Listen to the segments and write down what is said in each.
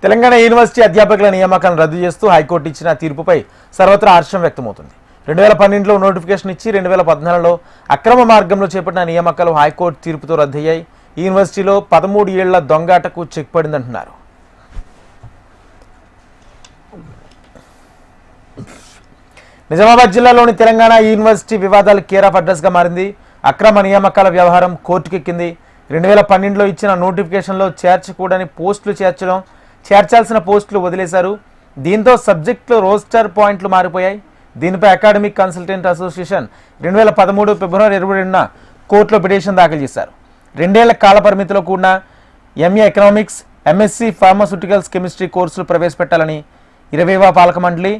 Telangana university అధ్యాపకుల నియామకాలను రద్దు చేస్తూ హైకోర్టు ఇచ్చిన తీర్పుపై సర్వత్రా హర్షం వ్యక్తమవుతుంది. 2012లో నోటిఫికేషన్ ఇచ్చి 2014లో అక్రమ మార్గంలో చేపట్టిన నియామకాలు హైకోర్టు తీర్పుతో రద్దయ్యాయి. ఈ యూనివర్సిటీలో 13 ఏళ్ల దొంగాటకు చెక్ పడిందంటున్నారు. నిజామాబాద్ జిల్లాలోని తెలంగాణ యూనివర్సిటీ వివాదాలు కేర్ ఆఫ్ అడ్రస్గా మారింది. అక్రమ నియామకాల వ్యవహారం కోర్టుకెక్కింది. 2012లో ఇచ్చిన నోటిఫికేషన్లో చేర్చకూడని పోస్టులు చేర్చాల్సిన పోస్టులు వదిలేశారు. దీంతో సబ్జెక్టులో రోస్టర్ పాయింట్లు మారిపోయాయి. దీనిపై అకాడమిక్ కన్సల్టెంట్ అసోసియేషన్ 2013 ఫిబ్రవరి 22న కోర్టులో పిటిషన్ దాఖలు చేశారు. 2 ఏళ్ల కాల పరిమితిలో కూడిన MA economics, MSc pharmaceuticals chemistry కోర్సులు ప్రవేశపెట్టాలని 20వ పాలక మండలి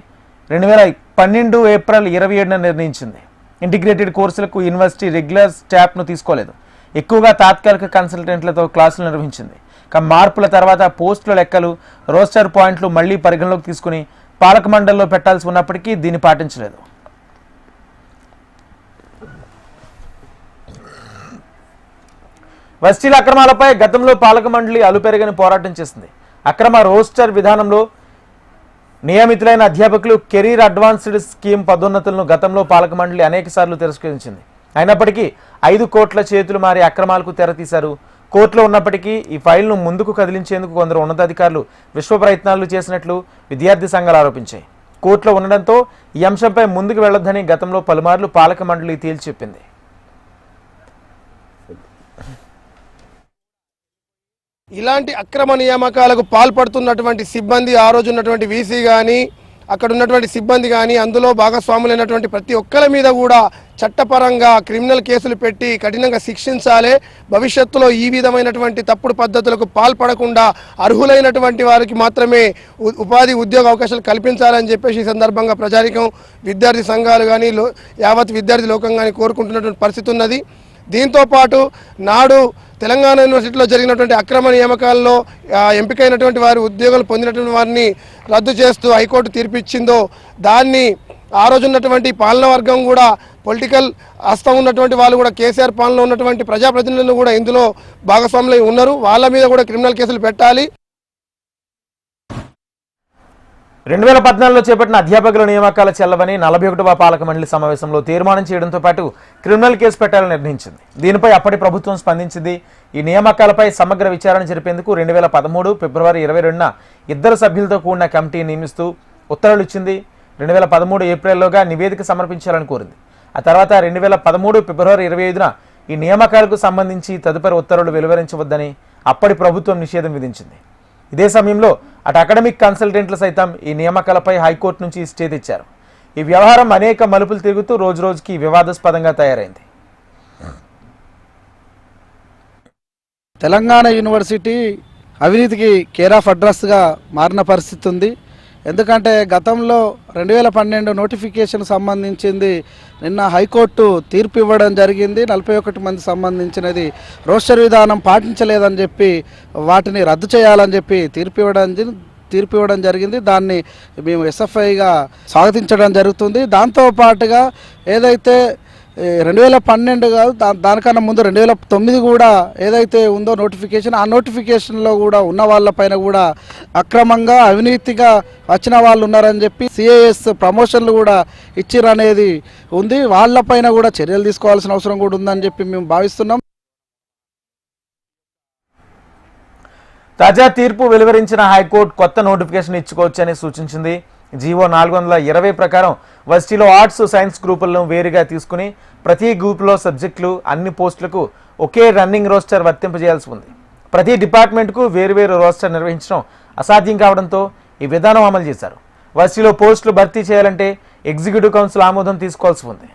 2012 ఏప్రిల్ 27న నిర్ణయించింది. ఇంటిగ్రేటెడ్ కోర్సులకు యూనివర్సిటీ రెగ్యులర్ స్టాఫ్ను తీసుకోలేదు. ఎక్కువగా తాత్కాలిక కన్సల్టెంట్లతో క్లాసులు నిర్వహించింది. మార్పుల తర్వాత పోస్టుల లెక్కలు, రోస్టర్ పాయింట్లు మళ్లీ పరిగణలోకి తీసుకుని పాలక మండలిలో పెట్టాల్సి ఉన్నప్పటికీ దీన్ని పాటించలేదు. వర్సిటీల అక్రమాలపై గతంలో పాలక మండలి అలుపెరగని పోరాటం చేసింది. అక్రమ రోస్టర్ విధానంలో నియమితులైన అధ్యాపకులు కెరీర్ అడ్వాన్స్డ్ స్కీమ్ పదోన్నతులను గతంలో పాలక మండలి అనేక సార్లు తిరస్కరించింది. అయినప్పటికీ 5 కోట్ల చేతులు మారి అక్రమాలకు తెరతీశారు. కోర్టులో ఉన్నప్పటికీ ఈ ఫైల్ను ముందుకు కదిలించేందుకు కొందరు ఉన్నతాధికారులు విశ్వ ప్రయత్నాలు చేసినట్లు విద్యార్థి సంఘాలు ఆరోపించాయి. కోర్టులో ఉండడంతో ఈ అంశంపై ముందుకు వెళ్లొద్దని గతంలో పలుమార్లు పాలక మండలి తేల్చి చెప్పింది. ఇలాంటి అక్రమ నియామకాలకు పాల్పడుతున్నటువంటి సిబ్బంది, ఆ రోజు ఉన్నటువంటి వీసీ కానీ, అక్కడ ఉన్నటువంటి సిబ్బంది కానీ, అందులో భాగస్వాములైనటువంటి ప్రతి ఒక్కరి మీద కూడా చట్టపరంగా క్రిమినల్ కేసులు పెట్టి కఠినంగా శిక్షించాలి. భవిష్యత్తులో ఈ విధమైనటువంటి తప్పుడు పద్ధతులకు పాల్పడకుండా అర్హులైనటువంటి వారికి మాత్రమే ఉపాధి ఉద్యోగ అవకాశాలు కల్పించాలని చెప్పేసి ఈ సందర్భంగా ప్రజానికం, విద్యార్థి సంఘాలు కానీ, యావత్ విద్యార్థి లోకం కానీ కోరుకుంటున్నటువంటి పరిస్థితి ఉన్నది. దీంతోపాటు నాడు తెలంగాణ యూనివర్సిటీలో జరిగినటువంటి అక్రమ నియామకాల్లో ఎంపికైనటువంటి వారి ఉద్యోగాలు పొందినటువంటి వారిని రద్దు చేస్తూ హైకోర్టు తీర్పు ఇచ్చిందో దాన్ని ఆ రోజు ఉన్నటువంటి పాలన వర్గం కూడా, పొలిటికల్ హస్తం ఉన్నటువంటి వాళ్ళు కూడా, కేసీఆర్ పాలనలో ఉన్నటువంటి ప్రజాప్రతినిధులు కూడా ఇందులో భాగస్వాములై ఉన్నారు. వాళ్ళ మీద కూడా క్రిమినల్ కేసులు పెట్టాలి. 2014లో చేపట్టిన అధ్యాపకుల నియామకాల చెల్లవని 41వ పాలక మండలి సమావేశంలో తీర్మానం చేయడంతో పాటు క్రిమినల్ కేసు పెట్టాలని నిర్ణయించింది. దీనిపై అప్పటి ప్రభుత్వం స్పందించింది. ఈ నియామకాలపై సమగ్ర విచారణ జరిపేందుకు 2013 ఫిబ్రవరి 22న 2 సభ్యులతో కూడిన కమిటీ నియమిస్తూ ఉత్తర్వులు ఇచ్చింది. 2013 ఏప్రిల్లోగా నివేదిక సమర్పించాలని కోరింది. ఆ తర్వాత 2013 ఫిబ్రవరి 25న ఈ నియామకాలకు సంబంధించి తదుపరి ఉత్తర్వులు వెలువరించవద్దని అప్పటి ప్రభుత్వం నిషేధం విధించింది. ఇదే సమయంలో అటు అకాడమిక్ కన్సల్టెంట్లు సైతం ఈ నియామకాలపై హైకోర్టు నుంచి స్టే తెచ్చారు. ఈ వ్యవహారం అనేక మలుపులు తిరుగుతూ రోజురోజుకి వివాదాస్పదంగా తయారైంది. తెలంగాణ యూనివర్సిటీ అవినీతికి కేర్ ఆఫ్ అడ్రస్గా మారిన పరిస్థితి ఉంది. ఎందుకంటే గతంలో 2012 నోటిఫికేషన్ సంబంధించింది నిన్న హైకోర్టు తీర్పు ఇవ్వడం జరిగింది. 41 మంది సంబంధించినది రోస్టర్ విధానం పాటించలేదని చెప్పి వాటిని రద్దు చేయాలని చెప్పి తీర్పు ఇవ్వడం జరిగింది. దాన్ని మేము ఎస్ఎఫ్ఐగా స్వాగతించడం జరుగుతుంది. దాంతోపాటుగా ఏదైతే 2012 కాదు, దానికన్నా ముందు 2009 కూడా ఏదైతే ఉందో నోటిఫికేషన్, ఆ నోటిఫికేషన్లో కూడా ఉన్న వాళ్ళపైన కూడా అక్రమంగా అవినీతిగా వచ్చిన వాళ్ళు ఉన్నారని చెప్పి సిఐఎస్ ప్రమోషన్లు కూడా ఇచ్చిరనేది ఉంది. వాళ్ళపైన కూడా చర్యలు తీసుకోవాల్సిన అవసరం కూడా ఉందని చెప్పి మేము భావిస్తున్నాం. తాజా తీర్పు వెలువరించిన హైకోర్టు కొత్త నోటిఫికేషన్ ఇచ్చుకోవచ్చని సూచించింది. జీవో 420 ప్రకారం వర్సిటీలో ఆర్ట్స్, సైన్స్ గ్రూపులను వేరుగా తీసుకుని ప్రతి గ్రూపులో సబ్జెక్టులు, అన్ని పోస్టులకు ఒకే రన్నింగ్ రోస్టర్ వర్తింపజేయాల్సి ఉంది. ప్రతి డిపార్ట్మెంట్కు వేరువేరు రోస్టర్ నిర్వహించడం అసాధ్యం కావడంతో ఈ విధానం అమలు చేశారు. వర్సిటీలో పోస్టులు భర్తీ చేయాలంటే ఎగ్జిక్యూటివ్ కౌన్సిల్ ఆమోదం తీసుకోవాల్సి ఉంది.